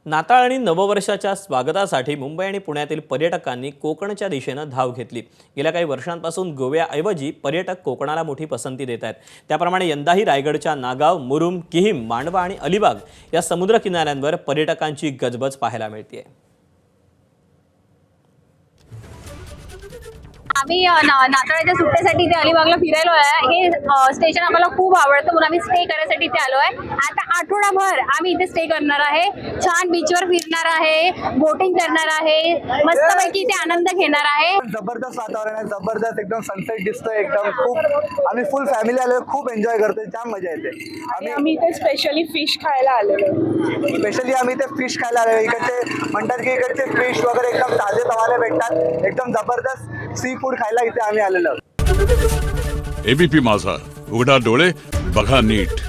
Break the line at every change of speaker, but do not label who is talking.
नाताळ आणि नववर्षाच्या स्वागतासाठी मुंबई आणि पुण्यातील पर्यटकांनी कोकणच्या दिशेनं धाव घेतली। गेल्या काही वर्षांपासून गोव्याऐवजी पर्यटक कोकणाला मोठी पसंती देत आहेत। त्याप्रमाणे यंदाही रायगडच्या नागाव, मुरुम, किहिम, मांडवा आणि अलिबाग या समुद्र किनाऱ्यांवर पर्यटकांची गजबज पाहायला मिळते।
आम्ही नाताळाच्या सुट्टीसाठी इथे अलिबागला फिरायलो आहे। हे स्टेशन आम्हाला खूप आवडतं म्हणून आम्ही स्टे करण्यासाठी इथे आलो आहे। आता आठवडाभर आम्ही इथे स्टे करणार आहे। छान बीचवर फिरणार आहे, बोटिंग करणार आहे, मस्तपैकी इथे आनंद घेणार आहे।
जबरदस्त वातावरण आहे, जबरदस्त एकदम सनसेट दिसतोय एकदम। खूप आम्ही फुल फॅमिली आलो, खूप एन्जॉय करतोय, जाम मजा येते।
आम्ही इथे स्पेशली फिश खायला आलेलो।
स्पेशली आम्ही इथे फिश खायला आलो। इकडचे म्हणतात की इकडचे फिश वगैरे एकदम ताजे तवाले भेटतात, एकदम जबरदस्त सी फूड खायला इथे आम्ही आलेलो।
एबीपी माझा, उघडा डोळे बघा नीट।